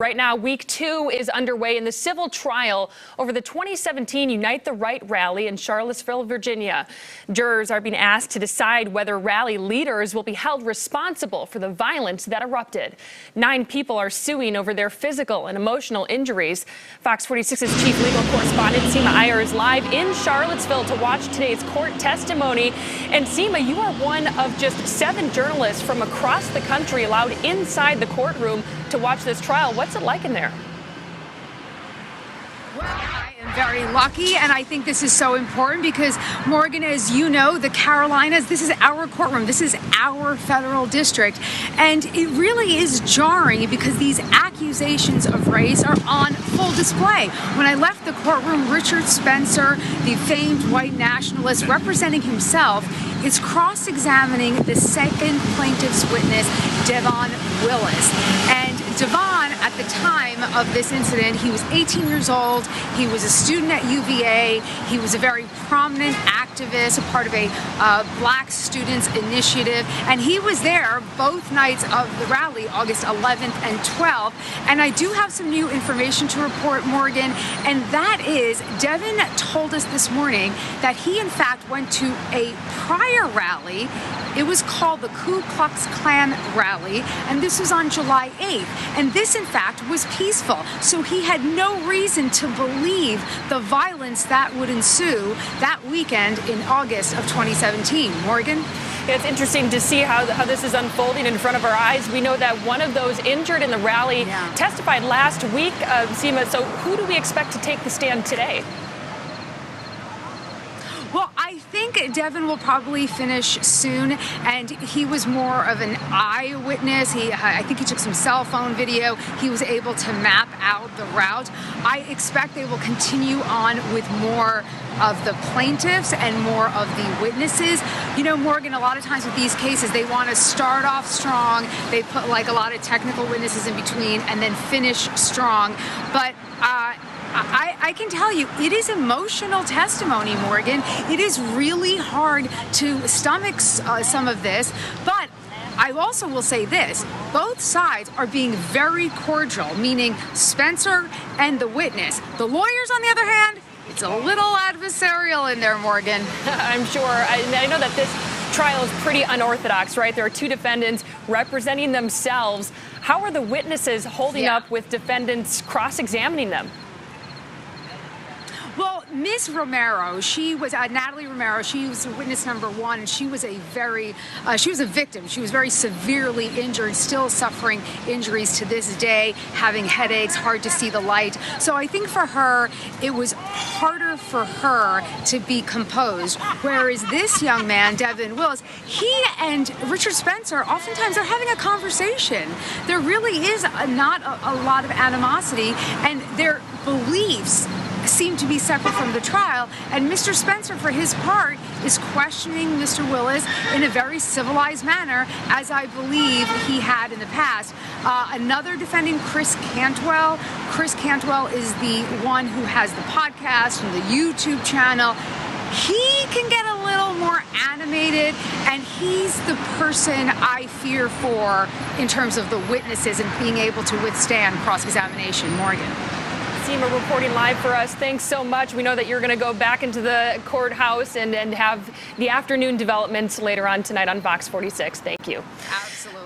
Right now, week 2 is underway in the civil trial over the 2017 Unite the Right rally in Charlottesville, Virginia. Jurors are being asked to decide whether rally leaders will be held responsible for the violence that erupted. 9 people are suing over their physical and emotional injuries. Fox 46's chief legal correspondent Seema Iyer is live in Charlottesville to watch today's court testimony. And Seema, you are one of just 7 journalists from across the country allowed inside the courtroom to watch this trial. What's it like in there? Well, I am very lucky, and I think this is so important because, Morgan, as you know, the Carolinas, this is our courtroom. This is our federal district. And it really is jarring because these accusations of race are on full display. When I left the courtroom, Richard Spencer, the famed white nationalist representing himself, is cross-examining the second plaintiff's witness, Devon Willis. And Devon, at the time of this incident, he was 18 years old. He was a student at UVA. He was a very prominent activist, a part of a Black Students Initiative. And he was there both nights of the rally, August 11th and 12th. And I do have some new information to report, Morgan. And that is, Devon told us this morning that he, in fact, went to a prior rally. It was called the Ku Klux Klan rally, and this was on July 8th. And this, in fact, was peaceful. So he had no reason to believe the violence that would ensue that weekend in August of 2017. Morgan? Yeah, it's interesting to see how this is unfolding in front of our eyes. We know that one of those injured in the rally testified last week, Seema. So who do we expect to take the stand today? Well, I think Devon will probably finish soon, and he was more of an eyewitness. I think he took some cell phone video. He was able to map out the route. I expect they will continue on with more of the plaintiffs and more of the witnesses. You know, Morgan, a lot of times with these cases, they want to start off strong. They put like a lot of technical witnesses in between and then finish strong. But I can tell you, it is emotional testimony, Morgan. It is really hard to stomach some of this, but I also will say this, both sides are being very cordial, meaning Spencer and the witness. The lawyers, on the other hand, it's a little adversarial in there, Morgan. I'm sure. I know that this trial is pretty unorthodox, right? There are 2 defendants representing themselves. How are the witnesses holding up with defendants cross-examining them? Well, Ms. Romero, she was Natalie Romero. She was witness number 1, and she was a victim. She was very severely injured, still suffering injuries to this day, having headaches, hard to see the light. So I think for her, it was harder for her to be composed. Whereas this young man, Devon Willis, he and Richard Spencer oftentimes are having a conversation. There really is not a lot of animosity, and their beliefs seem to be separate from the trial, and Mr. Spencer, for his part, is questioning Mr. Willis in a very civilized manner, as I believe he had in the past. Another defendant, Chris Cantwell. Chris Cantwell is the one who has the podcast and the YouTube channel. He can get a little more animated, and he's the person I fear for in terms of the witnesses and being able to withstand cross-examination. Morgan. Seema reporting live for us. Thanks so much. We know that you're going to go back into the courthouse and have the afternoon developments later on tonight on Fox 46. Thank you. Absolutely.